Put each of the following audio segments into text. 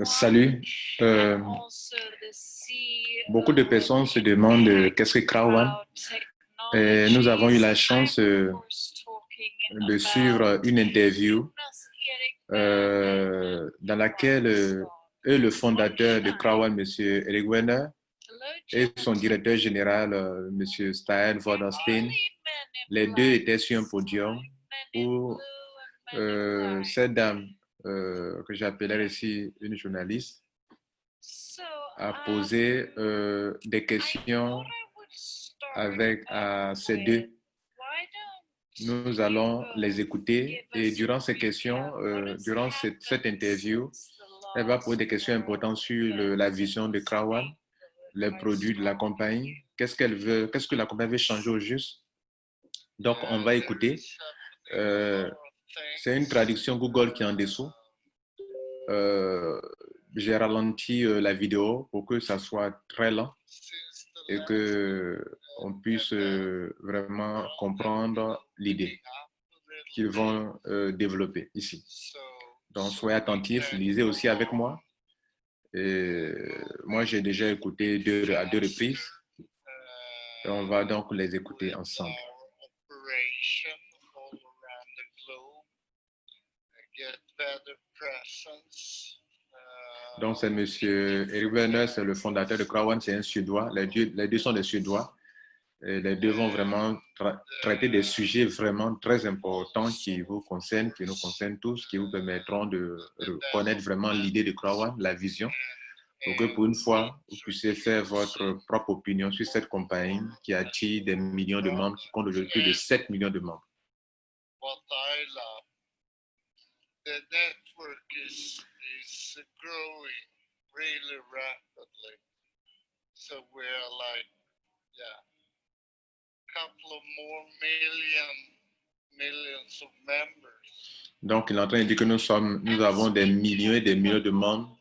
Salut. Beaucoup de personnes se demandent qu'est-ce que Crowd One. Et nous avons eu la chance de suivre une interview dans laquelle le fondateur de Crowd One, M. Eric Werner, et son directeur général, M. Stael Vorderstein, les deux étaient sur un podium où cette dame, que j'appellerai ici une journaliste, a posé des questions à ces deux. Nous allons les écouter et durant ces questions, durant cette interview, elle va poser des questions importantes sur la vision de Crowd One, les produits de la compagnie, qu'est-ce qu'elle veut, qu'est-ce que la compagnie veut changer au juste. Donc, on va écouter. C'est une traduction Google qui est en dessous. J'ai ralenti la vidéo pour que ça soit très lent et qu'on puisse vraiment comprendre l'idée qu'ils vont développer ici. Donc, soyez attentifs, lisez aussi avec moi. Et moi, j'ai déjà écouté à deux reprises. Et on va donc les écouter ensemble. Donc, c'est M. Eric Werner, c'est le fondateur de Crowd One, c'est un Suédois. Les deux sont des Suédois. Et les deux vont vraiment traiter des sujets vraiment très importants qui vous concernent, qui nous concernent tous, qui vous permettront de connaître vraiment l'idée de Crowd One, la vision, pour que pour une fois, vous puissiez faire votre propre opinion sur cette compagnie qui attire des millions de membres, qui compte aujourd'hui plus de 7 millions de membres. The network is growing really rapidly. So we're like, couple of more millions of members. Donc, il est en train de dire que nous avons des millions et des millions de membres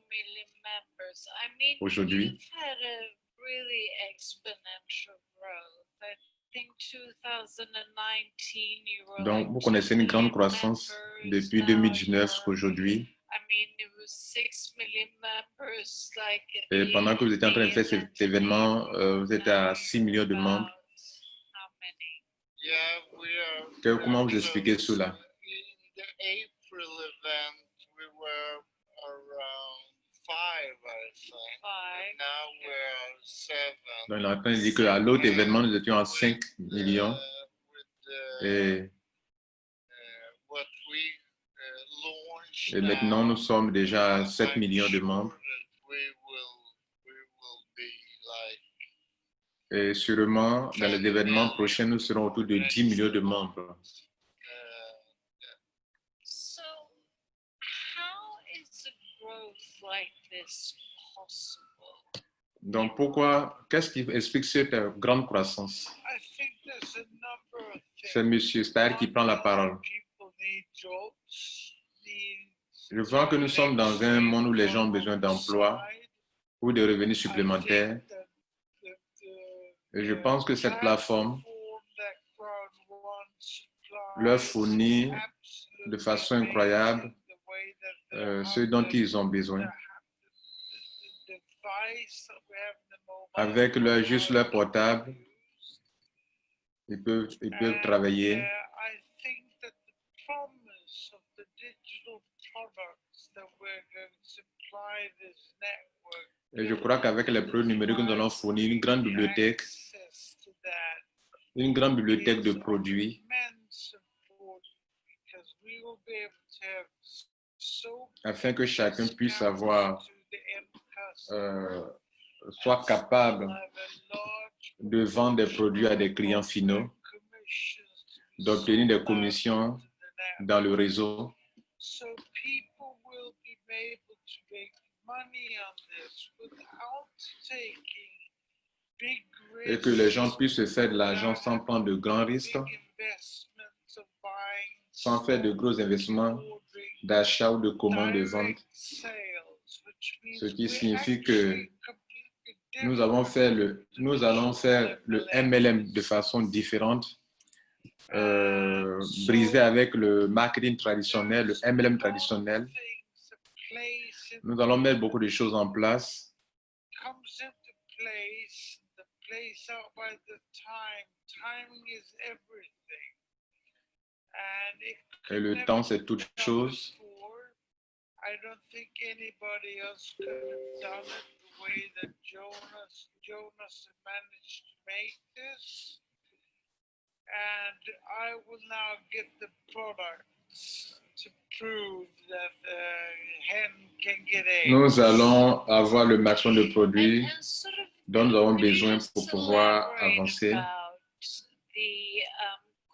aujourd'hui. Donc, vous connaissez une grande croissance depuis 2019 jusqu'à aujourd'hui. Et pendant que vous étiez en train de faire cet événement, vous étiez à 6 millions de membres. Comment vous expliquez cela? Donc, il est en train de dire qu'à l'autre événement, nous étions à 5 millions. Et maintenant, nous sommes déjà à 7 millions de membres. Et sûrement, dans les événements prochains, nous serons autour de 10 millions de membres. Donc, pourquoi, qu'est-ce qui explique cette grande croissance? C'est M. Stair qui prend la parole. Je vois que nous sommes dans un monde où les gens ont besoin d'emploi ou de revenus supplémentaires. Et je pense que cette plateforme leur fournit de façon incroyable ce dont ils ont besoin. Avec juste leur portable, ils peuvent travailler. Et je crois qu'avec les produits numériques, nous allons fournir une grande bibliothèque de produits afin que chacun puisse soit capable de vendre des produits à des clients finaux, d'obtenir des commissions dans le réseau. Et que les gens puissent se faire de l'argent sans prendre de grands risques, sans faire de gros investissements d'achat ou de commande de vente. Ce qui signifie que nous allons faire le MLM de façon différente, brisé avec le marketing traditionnel, le MLM traditionnel. Nous allons mettre beaucoup de choses en place. comes into place, the place out by the time. Timing is everything. And it Et could le never temps, c'est be toute done chose. before. I don't think anybody else could have done it the way that Jonas managed to make this. And I will now get the products to prove that the hen can get eggs. Nous allons avoir le maximum de produits And sort of dont nous avons besoin please pour pouvoir elaborate avancer. about the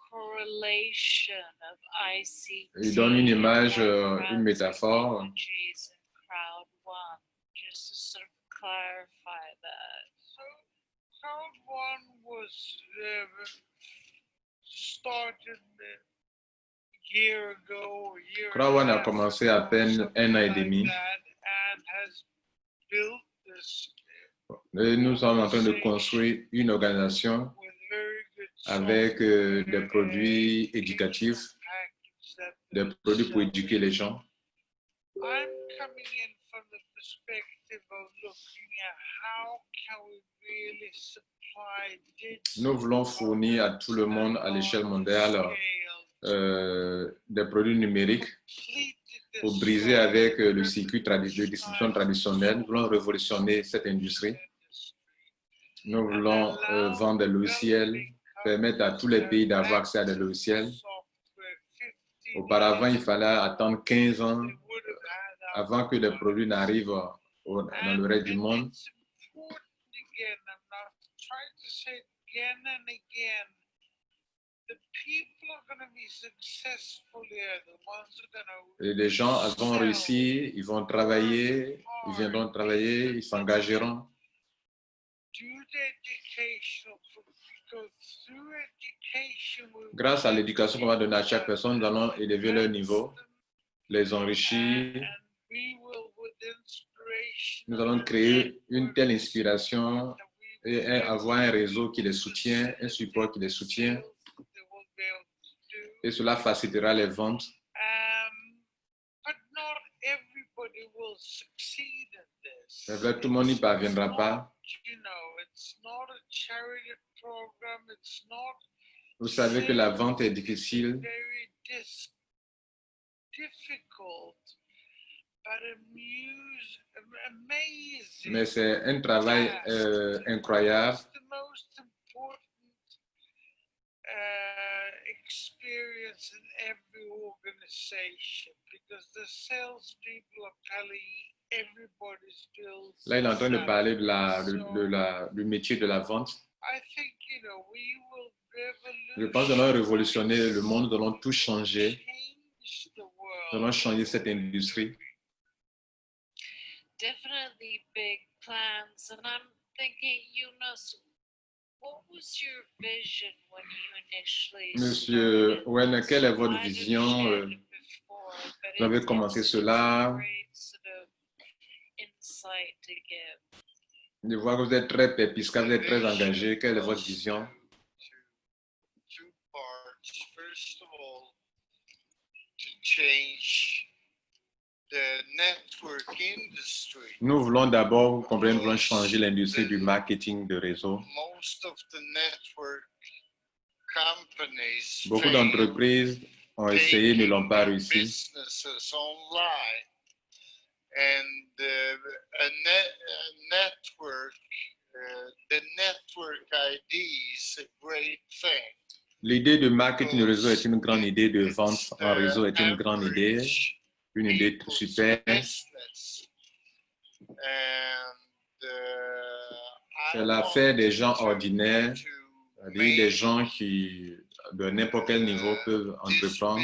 correlation of ICT Il donne une image, and une crowd métaphore. technologies and crowd one, just to sort of clarify that. So, Crowd One was started a year ago, a year Crowd One and a half commencé à ago, peine something 1 an et like demi. that, and has built this Et nous sommes en train de construire une organisation with very good avec software des produits and éducatifs, package that des they're produits pour selling. éduquer les gens. I'm coming in from the perspective of looking at how can we really supply digital Nous voulons fournir à tout le monde à l'échelle mondiale des produits numériques pour briser avec le circuit de distribution traditionnel. Nous voulons révolutionner cette industrie. Nous voulons vendre des logiciels, permettre à tous les pays d'avoir accès à des logiciels. Auparavant, il fallait attendre 15 ans avant que les produits n'arrivent dans le reste du monde. Et les gens vont réussir, ils vont travailler, ils viendront travailler, ils s'engageront. Grâce à l'éducation qu'on va donner à chaque personne, nous allons élever leur niveau, les enrichir. Nous allons créer une telle inspiration et avoir un réseau qui les soutient, un support qui les soutient. Et cela facilitera les ventes. C'est vrai, tout le monde n'y parviendra pas. Vous savez que la vente est difficile. Mais c'est un travail incroyable. Experience in every organization because the salespeople are telling everybody's bills. Là, il est en train de parler du métier de la vente. I think, you know, we will Je pense que nous allons révolutionner le monde, nous allons tout changer. change the Nous world. allons changer cette industrie. Definitely big plans, and I'm thinking, Yunus, what was your vision when you initially Monsieur started Owen, this? quelle est You votre might have vision? shared it before, but Vous avez it's commencé cela. a great sort of insight to give. Je vois que vous êtes très perspicace, vous êtes très engagé. Quelle est votre vision? Two parts. First of all, to change the network industry. Nous voulons d'abord, vous comprenez, nous voulons changer l'industrie du marketing de réseau. Most of the network companies Beaucoup fail d'entreprises ont essayé, ne l'ont pas réussi. businesses online, and a network, the network ID is a great thing. L'idée de marketing de réseau est une grande idée, de vente en réseau est une grande idée, une idée super. C'est l'affaire des gens ordinaires, c'est-à-dire des gens qui, de n'importe quel niveau, peuvent entreprendre.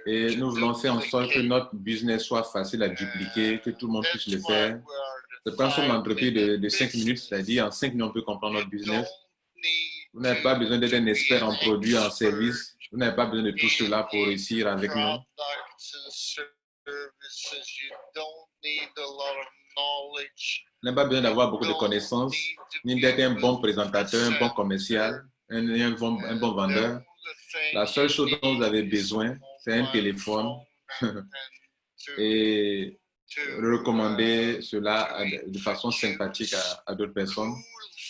Et nous voulons faire en sorte que notre business soit facile à dupliquer, que tout le monde puisse le faire. C'est pas une entreprise de 5 minutes, c'est-à-dire en 5 minutes, on peut comprendre notre business. Vous n'avez pas besoin d'être un expert en produits, en services. Vous n'avez pas besoin de tout cela pour réussir avec nous. Vous n'avez pas besoin d'avoir beaucoup de connaissances, ni d'être un bon présentateur, un bon commercial, un bon vendeur. La seule chose dont vous avez besoin, c'est un téléphone et to recommander cela de façon sympathique à d'autres personnes. cool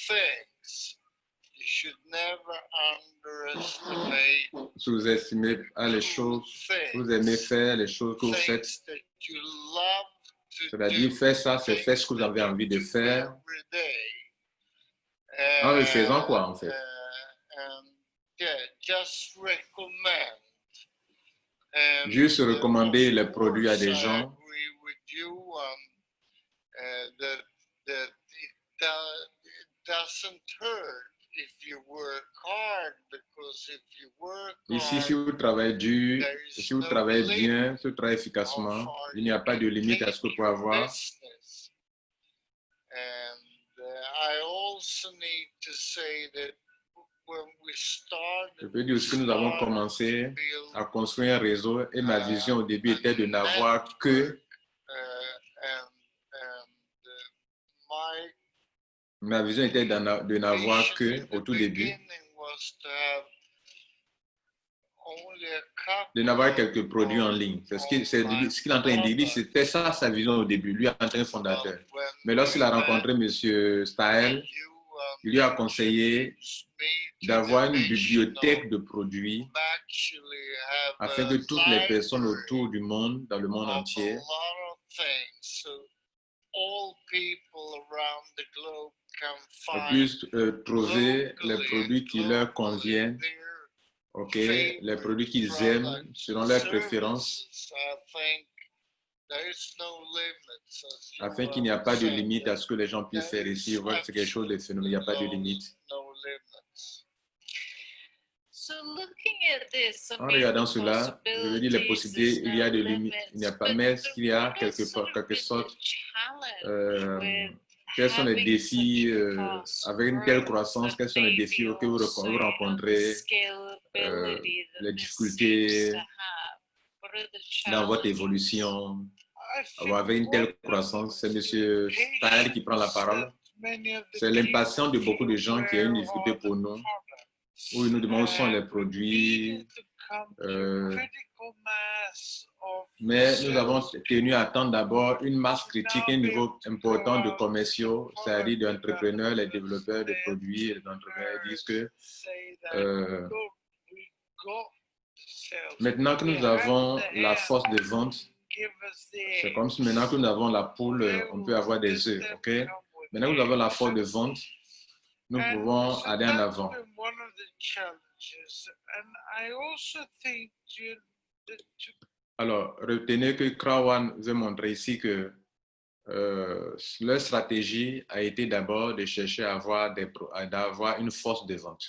things. You should never underestimate Sous-estimez pas les choses que vous aimez faire, les choses que vous faites. things that you love to C'est-à-dire, do, faire ça, c'est faire ce que vous avez envie de faire. every day. En le faisant quoi, en fait? And yeah, just recommend. Juste recommander les produits à des I gens. agree with you that it doesn't hurt if you work hard, because if you work Ici, si hard, vous travaillez dur, si vous travaillez bien, si vous travaillez efficacement, il n'y a pas de limite à ce que vous pouvez avoir. business. And I also need to say that when we started, Je peux dire aussi que nous avons commencé à construire un réseau et ma vision au début était de n'avoir que, my ma vision était de n'avoir vision que, in au the tout début, beginning was to have only a couple de n'avoir quelques produits en ligne. C'est ce qu'il est en train de dire, c'était ça sa vision au début, lui en tant que fondateur. Mais lorsqu'il a rencontré M. Staël, il lui a conseillé d'avoir une bibliothèque de produits afin que toutes les personnes autour du monde, dans le monde entier, puissent trouver les produits qui leur conviennent, ok, les produits qu'ils aiment selon leurs préférences, afin qu'il n'y a pas de limite à ce que les gens puissent faire ici. C'est quelque chose de phénoménal, il n'y a pas de limite. So looking at this, En regardant cela, je veux dire les possibilités, il y a des limites, il n'y a pas, mais est-ce qu'il y a quelque sorte, quels sont les défis avec une telle croissance, quels sont les défis que vous rencontrez, les difficultés dans votre évolution, avec une telle croissance? C'est M. Staël qui prend la parole. C'est l'impatience de beaucoup de gens qui a une difficulté pour nous, où ils nous demandent où sont les produits. Mais nous avons tenu à attendre d'abord une masse critique, un niveau important de commerciaux, c'est-à-dire d'entrepreneurs, les développeurs de produits, les entrepreneurs disent que maintenant que nous avons la force de vente, c'est comme si maintenant que nous avons la poule, on peut avoir des œufs, ok? Maintenant que nous avons la force de vente, nous pouvons aller en avant. Alors, retenez que Krawan veut montrer ici que leur stratégie a été d'abord de chercher à avoir une force de vente.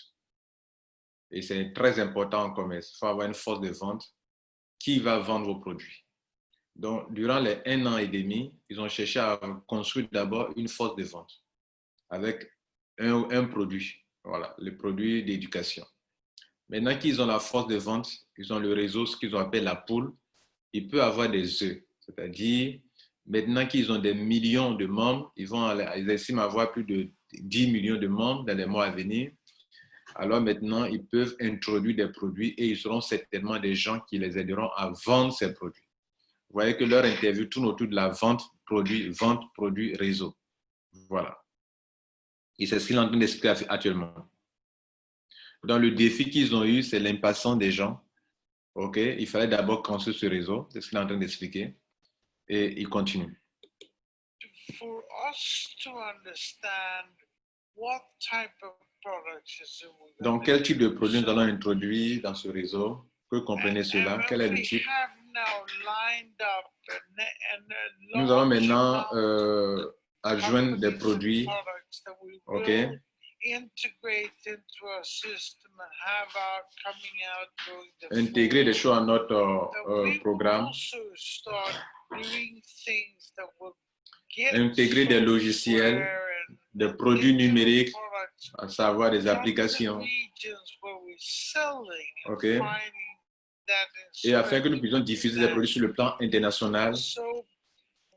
Et c'est très important en commerce. Il faut avoir une force de vente. Qui va vendre vos produits? Donc, durant les 1 an et demi, ils ont cherché à construire d'abord une force de vente avec un produit. Voilà, le produit d'éducation. Maintenant qu'ils ont la force de vente, ils ont le réseau, ce qu'ils appellent la poule, ils peuvent avoir des œufs. C'est-à-dire, maintenant qu'ils ont des millions de membres, ils estiment avoir plus de 10 millions de membres dans les mois à venir. Alors maintenant, ils peuvent introduire des produits et ils auront certainement des gens qui les aideront à vendre ces produits. Vous voyez que leur interview tourne autour de la vente, produit, réseau. Voilà. Et c'est ce qu'il est en train d'expliquer actuellement. Dans le défi qu'ils ont eu, c'est l'impatience des gens. OK? Il fallait d'abord construire ce réseau. C'est ce qu'il est en train d'expliquer. Et il continue. For us to understand what type of products is it we're going Donc, to quel type de use. produit nous allons introduire dans ce réseau? Que comprenez cela? And Quel est le we type? have now lined up a Nous allons large maintenant amount of adjoindre des companies and produits. products that we OK? will integrate into our system and have coming out during the Intégrer des fall. choses à notre That we will programme. also start doing things that will get Intégrer des logiciels, software and des produits digital numériques, products à savoir des from the applications. regions where we're selling and OK? finding that and Et afin que nous spreading puissions diffuser des produits sur le plan international, So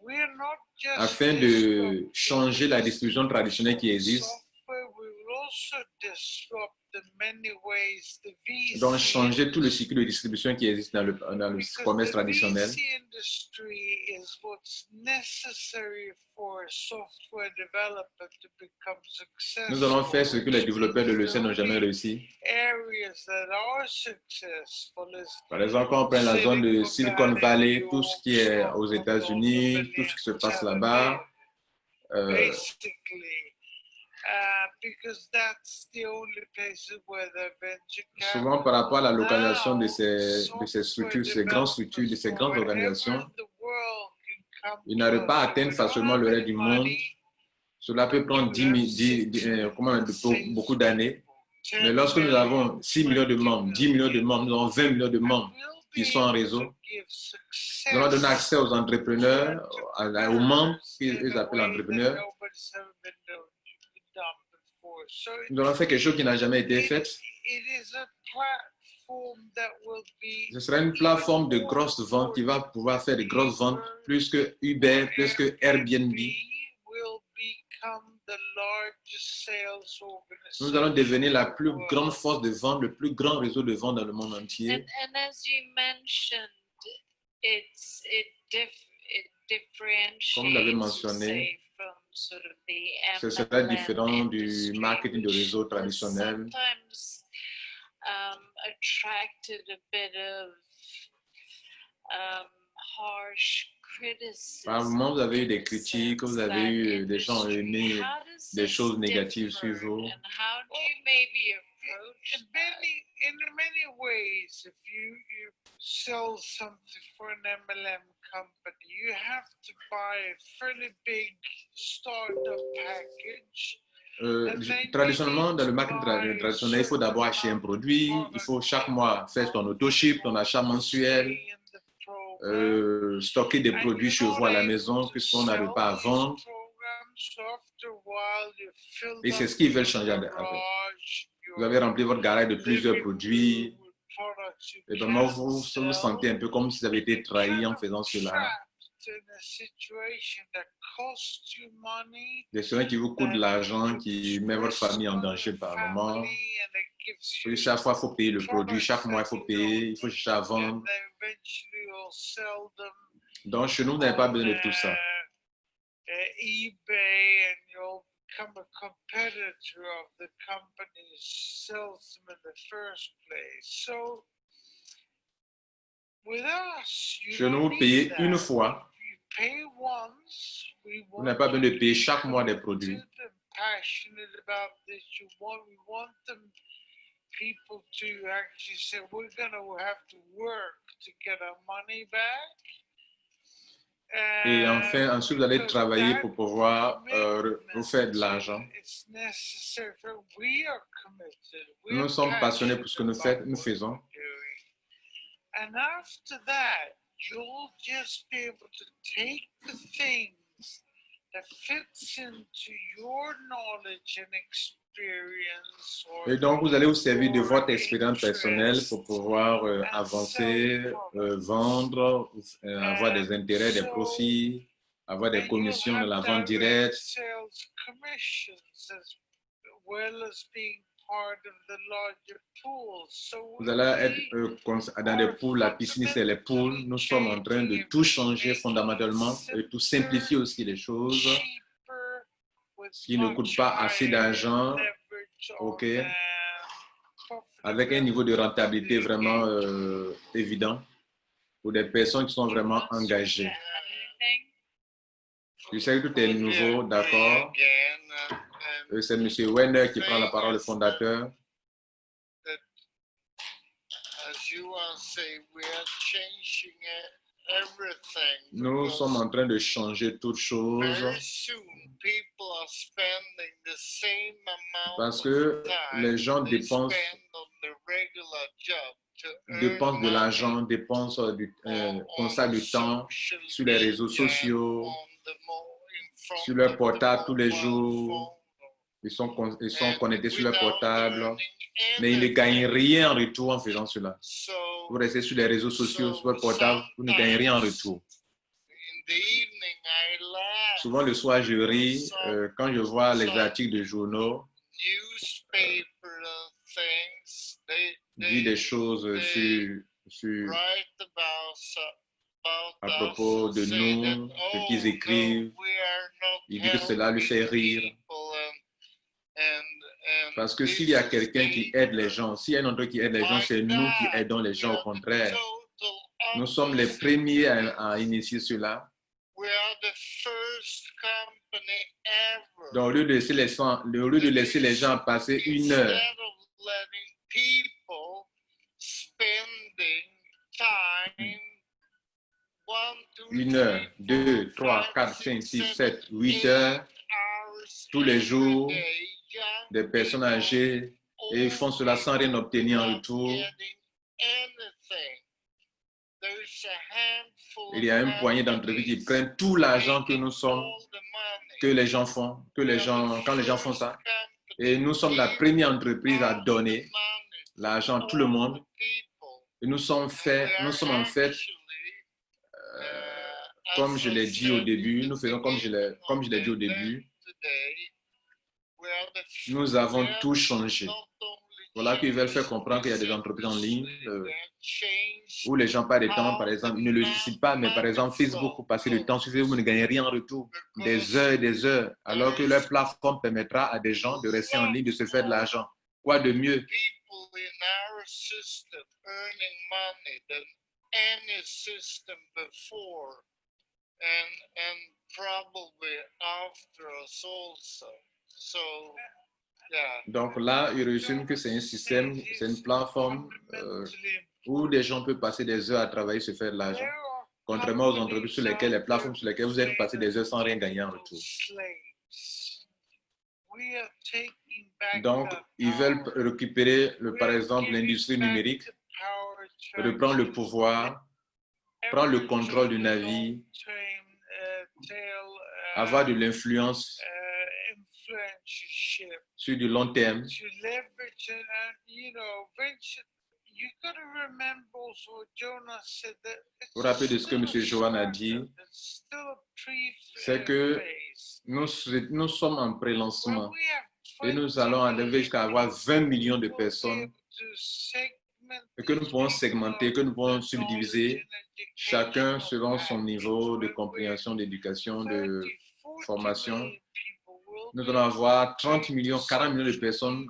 we're not just afin de changer la distribution traditionnelle qui existe, software, we will also disrupt the many ways the VC donc changer tout le cycle de distribution qui existe dans le commerce traditionnel. industry industry is what's necessary for a software developer to become Nous allons successful. faire ce que les développeurs de which logiciels the n'ont jamais only réussi. areas that are successful is Par exemple, quand on prend la zone de Silicon Valley, tout ce qui est aux États-Unis, tout ce qui se passe là-bas, basically, because that's the only places where the venture souvent par rapport à la localisation de capital ces structures, ces grandes structures, de ces grandes organisations, organisations, ils n'arrivent pas à atteindre facilement le reste du monde. Cela peut prendre beaucoup d'années. Mais lorsque nous avons 6 millions de membres, 10 millions de membres, nous avons 20 millions de membres qui sont en réseau, nous allons donner accès aux entrepreneurs, aux membres qu'ils appellent entrepreneurs. Nous allons faire quelque chose qui n'a jamais été fait. Ce sera une plateforme de grosses ventes qui va pouvoir faire de grosses ventes, plus que Uber, plus que Airbnb. Nous allons devenir la plus grande force de vente, le plus grand réseau de vente dans le monde entier. And as you mentioned, it differentiates, comme vous l'avez mentionné, say, from sort of the ce sera MLM différent du industry, marketing de which réseau has traditionnel. sometimes attracted a bit of harsh criticism. Par moments, vous avez eu des critiques, vous avez eu des gens aimés des choses négatives sur vous. And how do you maybe approach In many ways, if you sell something for an MLM company, you have to buy a fairly big startup package. Traditionnellement, dans le marketing traditionnel, il faut d'abord acheter un produit, il faut chaque mois faire ton auto-ship, ton achat mensuel, stocker des produits chez vous à la maison puisqu'on n'arrive pas à vendre. Et c'est ce qu'ils veulent changer avec. Vous avez rempli votre garage de plusieurs produits. Et vraiment, vous vous sentez un peu comme si vous avez été trahi en faisant cela. Des choses qui vous coûtent de l'argent, qui met votre famille en danger par moment. Et chaque fois, il faut payer le produit. Chaque mois, il faut payer. Il faut chercher à vendre. Donc, chez nous, vous n'avez pas besoin de tout ça. eBay and you'll become a competitor of the company that sells them in the first place. So, with us, you Chez nous, don't vous payez need that. une fois. You pay once. Vous n'avez pas besoin de payer chaque mois des produits. Passionate about this. We want them people to actually say we're going to have to work to get our money back. Et enfin, ensuite, vous allez travailler pour pouvoir vous faire de l'argent. Nous sommes passionnés pour ce que nous faisons. And after that, you'll just be able to take the things that fits into your knowledge and experience. Et donc, vous allez vous servir de votre expérience personnelle pour pouvoir avancer, vendre, avoir des intérêts, des profits, avoir des commissions de la vente directe. Vous allez être dans des pools, la piscine c'est les pools. Nous sommes en train de tout changer fondamentalement et tout simplifier aussi les choses. Ce qui ne coûte pas assez d'argent, ok, avec un niveau de rentabilité vraiment évident pour des personnes qui sont vraiment engagées. Je sais que tout est nouveau, d'accord. C'est M. Wenner qui prend la parole, le fondateur. Nous sommes en train de changer toutes choses parce que les gens dépensent de l'argent, dépensent du temps sur les réseaux sociaux, sur leur portable tous les jours. Ils sont connectés sur leur portable, mais ils ne gagnent rien en retour en faisant cela. Vous restez sur les réseaux sociaux, sur votre portable, vous ne gagnez rien en retour. Souvent le soir, je ris quand je vois les articles de journaux dire des choses sur à propos de nous, ce qu'ils écrivent. Il dit que cela lui fait rire. Parce que s'il y a quelqu'un qui aide les gens, s'il y a un endroit qui aide les gens, c'est nous qui aidons les gens au contraire. Nous sommes les premiers à initier cela. Donc, au lieu de laisser les gens passer une heure, une heure, 2, 3, 4, 5, 6, 7, 8 heures, tous les jours, des personnes âgées, et ils font cela sans rien obtenir en retour. Il y a une poignée d'entreprises qui prennent tout l'argent que nous sommes, que les gens font, quand les gens font ça. Et nous sommes la première entreprise à donner l'argent à tout le monde. Et nous sommes en fait, comme je l'ai dit au début, nous faisons comme je l'ai dit au début, nous avons tout changé. Voilà qu'ils veulent faire comprendre qu'il y a des entreprises en ligne où les gens passent du temps, par exemple, ils ne le décident pas, mais par exemple, Facebook, pour passer du temps sur Facebook, vous ne gagnez rien en retour. Des heures et des heures, alors que leur plateforme permettra à des gens de rester en ligne, de se faire de l'argent. Quoi de mieux? Donc là, il résume que c'est un système, c'est une plateforme où des gens peuvent passer des heures à travailler, se faire de l'argent. Contrairement aux entreprises sur lesquelles, les plateformes sur lesquelles vous êtes passé des heures sans rien gagner en retour. Donc, ils veulent récupérer, par exemple, l'industrie numérique, reprendre le pouvoir, prendre le contrôle du navire, avoir de l'influence sur du long terme. Vous vous rappelez de ce que M. Johan a dit, c'est que nous sommes en pré-lancement et nous allons arriver jusqu'à avoir 20 millions de personnes et que nous pouvons segmenter, que nous pouvons subdiviser, chacun selon son niveau de compréhension, d'éducation, de formation. Nous allons avoir 30 millions, 40 millions de personnes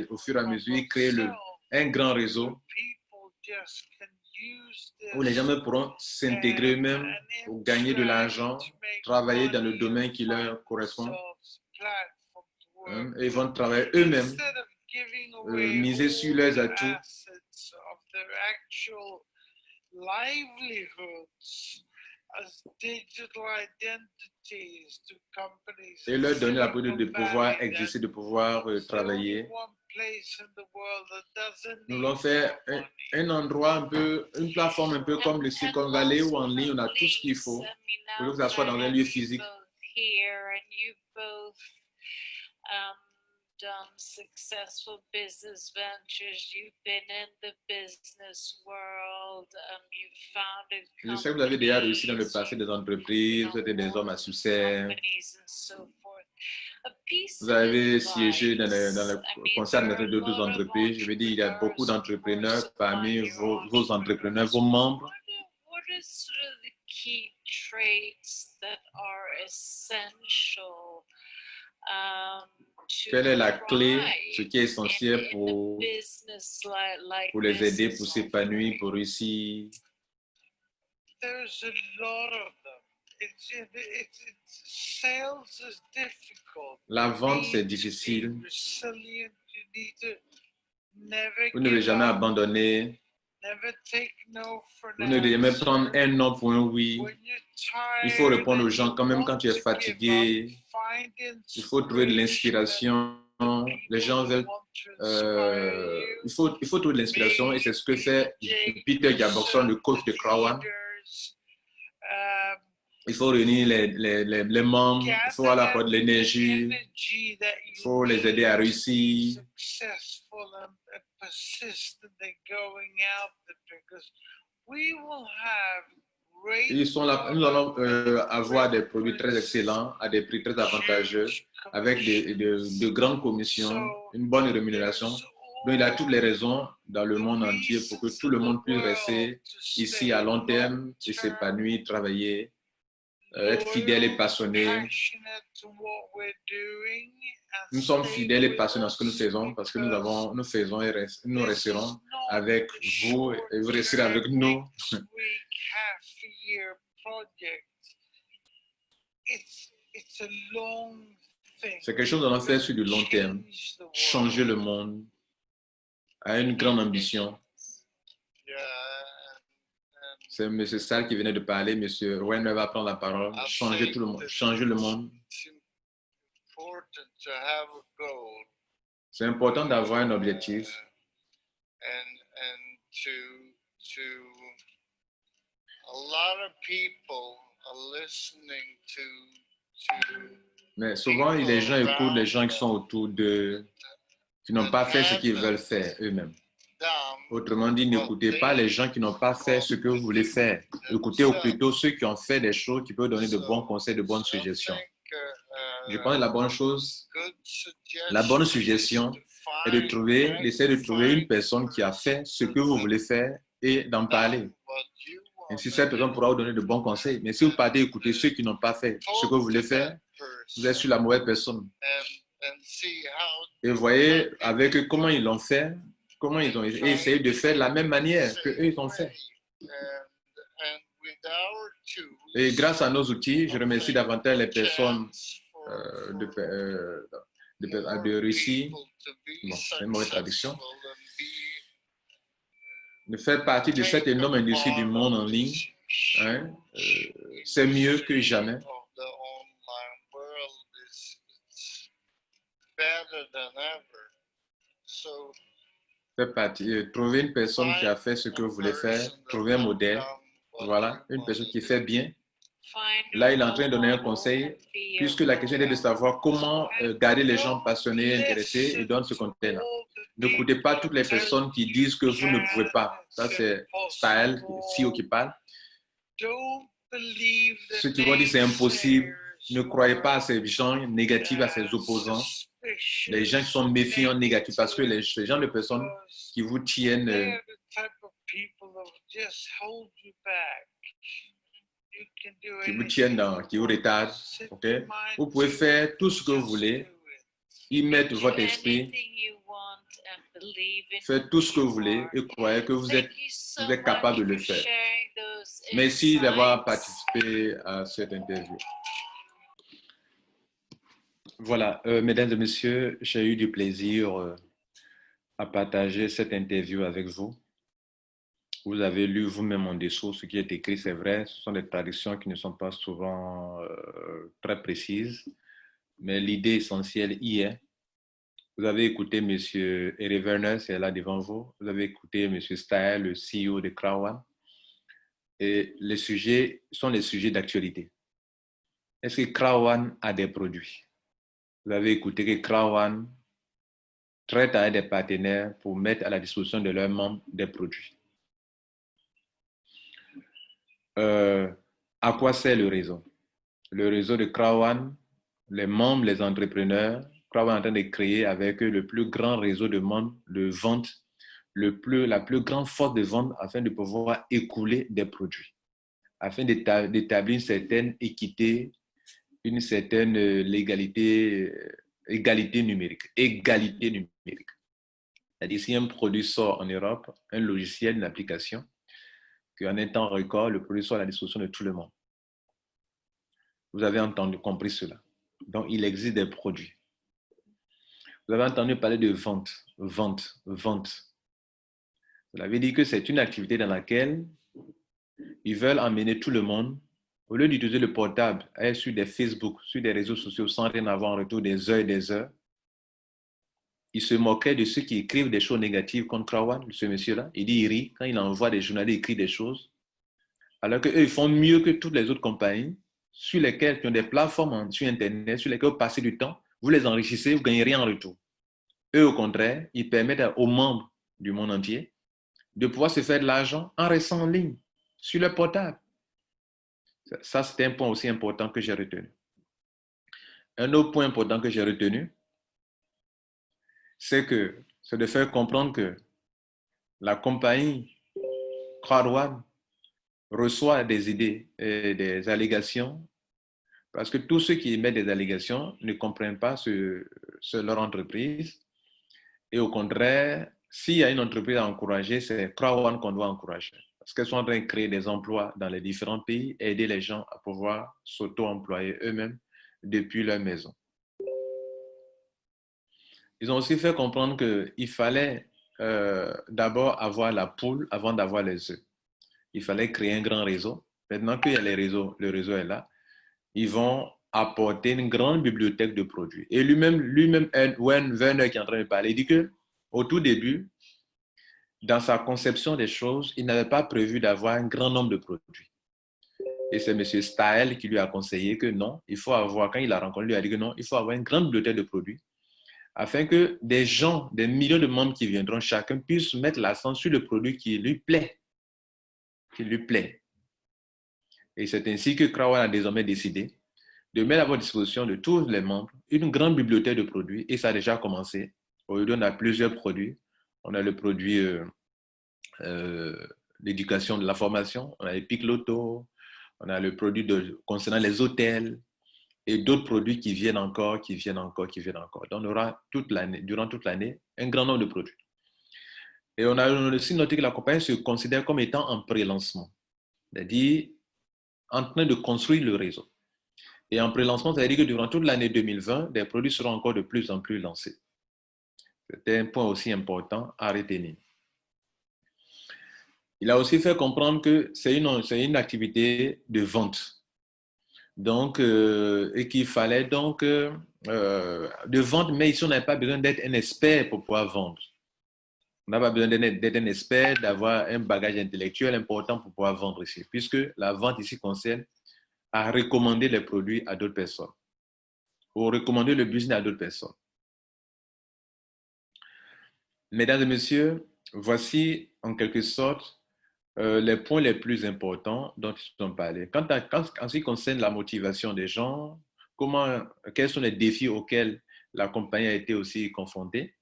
au fur et à mesure et créer un grand réseau où les gens pourront s'intégrer eux-mêmes pour gagner de l'argent, travailler dans le domaine qui leur correspond. Et ils vont travailler eux-mêmes, miser sur leurs atouts et leur donner la possibilité de pouvoir exister, de pouvoir travailler. Nous voulons faire un endroit un peu, une plateforme un peu comme le Silicon Valley où en ligne on a tout ce qu'il faut pour que ça soit dans un lieu physique. Done successful business ventures. You've been in the business world. You've founded Je sais que vous avez déjà réussi dans le passé des entreprises, vous êtes des hommes à succès. Vous avez siégé dans le conseil d'administration de deux entreprises. Je veux dire, il y a beaucoup d'entrepreneurs parmi vos entrepreneurs, vos membres. What is sort of the key traits that are essential? Quelle est la clé, ce qui est essentiel pour les aider, pour s'épanouir, pour réussir? La vente, c'est difficile. Vous ne devez jamais abandonner. Vous ne devez jamais prendre un non pour un oui. Il faut répondre aux gens quand même quand tu es fatigué. Il faut trouver de l'inspiration. Les gens veulent... il faut trouver de l'inspiration et c'est ce que fait Peter Jacobson, le coach de Crown. Il faut réunir les membres, il faut avoir de l'énergie, il faut les aider à réussir. Ils sont là, nous allons avoir des produits très excellents à des prix très avantageux avec de grandes commissions, une bonne rémunération. Donc, il a toutes les raisons dans le monde entier pour que tout le monde puisse rester ici à long terme et s'épanouir, travailler, être fidèle et passionné. Nous sommes fidèles et passionnés dans ce que nous faisons parce que nous faisons et nous resterons avec vous et vous resterez avec nous. C'est quelque chose qu'on va faire sur du long terme, changer le monde, à une grande ambition. C'est M. Stahl qui venait de parler, M. Renner va prendre la parole, changer tout le monde, changer le monde. C'est important d'avoir un objectif. Mais souvent, les gens écoutent les gens qui sont autour d'eux, qui n'ont pas fait ce qu'ils veulent faire eux-mêmes. Autrement dit, n'écoutez pas les gens qui n'ont pas fait ce que vous voulez faire. Écoutez plutôt ceux qui ont fait des choses qui peuvent donner de bons conseils, de bonnes suggestions. Je pense que la bonne suggestion est d'essayer de trouver une personne qui a fait ce que vous voulez faire et d'en parler. Ainsi, cette personne pourra vous donner de bons conseils. Mais si vous partez écouter ceux qui n'ont pas fait ce que vous voulez faire, vous êtes sur la mauvaise personne. Et voyez avec eux comment ils l'ont fait, comment ils ont essayé de faire de la même manière qu'eux ils ont fait. Et grâce à nos outils, je remercie davantage les personnes de Russie, bon, c'est une mauvaise traduction, de faire partie de cette énorme industrie du monde en ligne. Hein, c'est mieux que jamais. Faire partie, trouver une personne qui a fait ce que vous voulez faire, trouver un modèle, voilà, une personne qui fait bien. Là, il est en train de donner un conseil, puisque la question est de savoir comment garder les gens passionnés, intéressés, et donne ce conseil-là. N'écoutez pas toutes les personnes qui disent que vous ne pouvez pas. Ça, c'est Stahl, CEO qui parle. Ceux qui vont dire c'est impossible, ne croyez pas à ces gens négatifs, à ces opposants. Les gens qui sont méfiants, négatifs, parce que ces gens de personnes qui vous tiennent, qui vous retardent, okay? Vous pouvez faire tout ce que vous voulez, y mettre votre esprit, faire tout ce que vous voulez et croyez que vous êtes capable de le faire. Merci d'avoir participé à cette interview. Voilà, mesdames et messieurs, j'ai eu du plaisir à partager cette interview avec vous. Vous avez lu vous-même en dessous ce qui est écrit, c'est vrai, ce sont des traductions qui ne sont pas souvent très précises, mais l'idée essentielle y est. Vous avez écouté M. Eric Werner, c'est là devant vous. Vous avez écouté M. Stahl, le CEO de Krawan. Et les sujets sont les sujets d'actualité. Est-ce que Krawan a des produits? Vous avez écouté que Krawan traite avec des partenaires pour mettre à la disposition de leurs membres des produits. À quoi sert le réseau? Le réseau de Krawan, les membres, les entrepreneurs, Krawan est en train de créer avec eux le plus grand réseau de membres de vente, la plus grande force de vente afin de pouvoir écouler des produits, afin d'établir une certaine équité, une certaine égalité numérique. C'est-à-dire, si un produit sort en Europe, un logiciel, une application, qu'en un temps record, le produit soit à la disposition de tout le monde. Vous avez compris cela. Donc, il existe des produits. Vous avez entendu parler de vente. Vous avez dit que c'est une activité dans laquelle ils veulent emmener tout le monde, au lieu d'utiliser le portable, aller sur des Facebook, sur des réseaux sociaux, sans rien avoir en retour des heures et des heures. Il se moquait de ceux qui écrivent des choses négatives contre Krawan, ce monsieur-là. Il dit, il rit quand il envoie des journalistes écrire des choses, alors qu'eux, ils font mieux que toutes les autres compagnies sur lesquelles, qui ont des plateformes sur Internet, sur lesquelles vous passez du temps, vous les enrichissez, vous ne gagnez rien en retour. Eux, au contraire, ils permettent aux membres du monde entier de pouvoir se faire de l'argent en restant en ligne, sur le portable. Ça, c'est un point aussi important que j'ai retenu. Un autre point important que j'ai retenu, c'est que c'est de faire comprendre que la compagnie Croix reçoit des idées et des allégations parce que tous ceux qui émettent des allégations ne comprennent pas leur entreprise. Et au contraire, s'il y a une entreprise à encourager, c'est Croix qu'on doit encourager. Parce qu'elles sont en train de créer des emplois dans les différents pays et aider les gens à pouvoir s'auto-employer eux-mêmes depuis leur maison. Ils ont aussi fait comprendre qu'il fallait d'abord avoir la poule avant d'avoir les œufs. Il fallait créer un grand réseau. Maintenant qu'il y a les réseaux, le réseau est là, ils vont apporter une grande bibliothèque de produits. Et lui-même, Werner qui est en train de parler, il dit qu'au tout début, dans sa conception des choses, il n'avait pas prévu d'avoir un grand nombre de produits. Et c'est M. Staël qui lui a conseillé que non, il faut avoir, quand il l'a rencontré, il lui a dit que non, il faut avoir une grande bibliothèque de produits afin que des gens, des millions de membres qui viendront, chacun puisse mettre l'accent sur le produit qui lui plaît. Qui lui plaît. Et c'est ainsi que Crown a désormais décidé de mettre à votre disposition de tous les membres une grande bibliothèque de produits, et ça a déjà commencé. Aujourd'hui, on a plusieurs produits. On a le produit d'éducation de la formation, on a les Pic Loto, on a le produit concernant les hôtels, et d'autres produits qui viennent encore. Donc, on aura durant toute l'année un grand nombre de produits. Et on a aussi noté que la compagnie se considère comme étant en pré-lancement, c'est-à-dire en train de construire le réseau. Et en pré-lancement, ça veut dire que durant toute l'année 2020, des produits seront encore de plus en plus lancés. C'était un point aussi important à retenir. Il a aussi fait comprendre que c'est une activité de vente. Donc, et qu'il fallait donc de vente, mais ici, on n'a pas besoin d'être un expert pour pouvoir vendre. On n'a pas besoin d'être un expert, d'avoir un bagage intellectuel important pour pouvoir vendre ici, puisque la vente ici concerne à recommander les produits à d'autres personnes ou recommander le business à d'autres personnes. Mesdames et messieurs, voici en quelque sorte les points les plus importants dont ils ont parlé. En ce qui concerne la motivation des gens, quels sont les défis auxquels la compagnie a été aussi confrontée?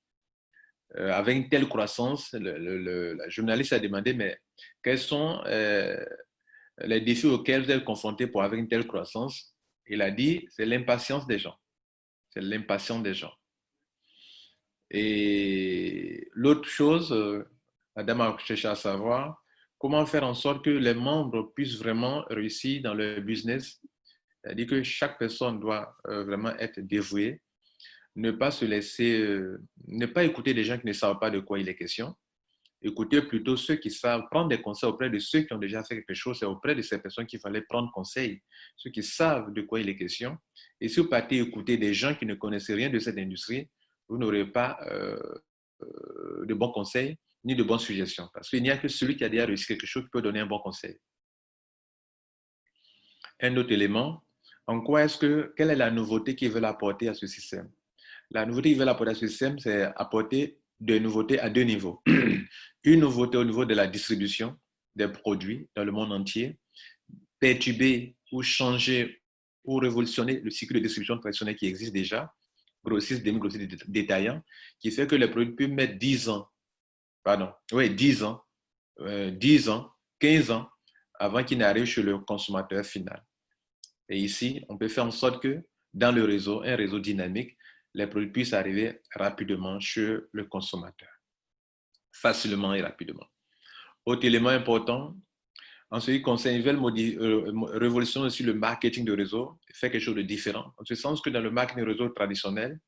Avec une telle croissance, la journaliste a demandé, mais quels sont les défis auxquels vous êtes confrontés pour avoir une telle croissance? Il a dit, c'est l'impatience des gens. C'est l'impatience des gens. Et l'autre chose, madame a cherché à savoir, comment faire en sorte que les membres puissent vraiment réussir dans leur business. C'est-à-dire que chaque personne doit vraiment être dévouée, ne pas se laisser, ne pas écouter des gens qui ne savent pas de quoi il est question. Écouter plutôt ceux qui savent, prendre des conseils auprès de ceux qui ont déjà fait quelque chose. C'est auprès de ces personnes qu'il fallait prendre conseil, ceux qui savent de quoi il est question. Et si vous partez écouter des gens qui ne connaissent rien de cette industrie, vous n'aurez pas de bons conseils ni de bonnes suggestions. Parce qu'il n'y a que celui qui a déjà réussi quelque chose qui peut donner un bon conseil. Un autre élément, quelle est la nouveauté qu'ils veulent apporter à ce système? La nouveauté qu'ils veulent apporter à ce système, c'est apporter des nouveautés à deux niveaux. Une nouveauté au niveau de la distribution des produits dans le monde entier, perturber ou changer ou révolutionner le cycle de distribution traditionnel qui existe déjà, grossiste, demi-grossiste, détaillant, qui fait que les produits peuvent mettre 10 ans, 10 ans, 15 ans avant qu'ils n'arrivent chez le consommateur final. Et ici, on peut faire en sorte que dans le réseau, un réseau dynamique, les produits puissent arriver rapidement chez le consommateur, facilement et rapidement. Autre élément important, en ce qui concerne, ils veulent révolutionner aussi le marketing de réseau, faire quelque chose de différent. En ce sens que dans le marketing de réseau traditionnel,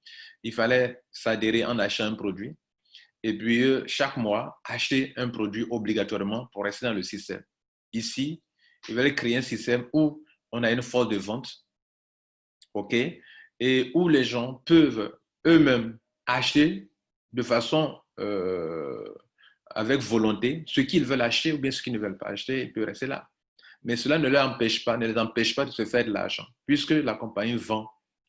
il fallait s'adhérer en achetant un produit et puis chaque mois, acheter un produit obligatoirement pour rester dans le système. Ici, ils veulent créer un système où on a une force de vente, OK, et où les gens peuvent eux-mêmes acheter de façon avec volonté ce qu'ils veulent acheter ou bien ce qu'ils ne veulent pas acheter, ils peuvent rester là. Mais cela ne les empêche pas de se faire de l'argent, puisque la compagnie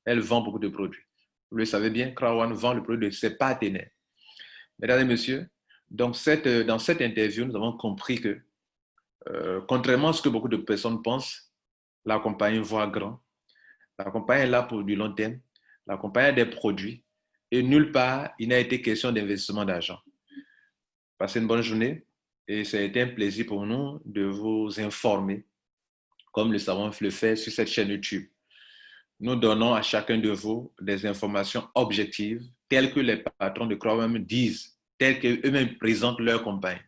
elle vend beaucoup de produits. Vous le savez bien, Crown vend le produit de ses partenaires. Mesdames et messieurs, donc dans cette interview, nous avons compris que, contrairement à ce que beaucoup de personnes pensent, la compagnie voit grand. La compagnie est là pour du long terme. La compagnie a des produits. Et nulle part, il n'a été question d'investissement d'argent. Passez une bonne journée et ça a été un plaisir pour nous de vous informer, comme le savons le faire sur cette chaîne YouTube. Nous donnons à chacun de vous des informations objectives, telles que les patrons de CrowdOne disent, telles qu'eux-mêmes présentent leur compagnie.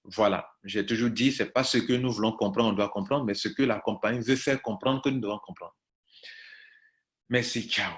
Voilà, j'ai toujours dit, ce n'est pas ce que nous voulons comprendre, on doit comprendre, mais ce que la compagnie veut faire comprendre que nous devons comprendre. Merci, ciao.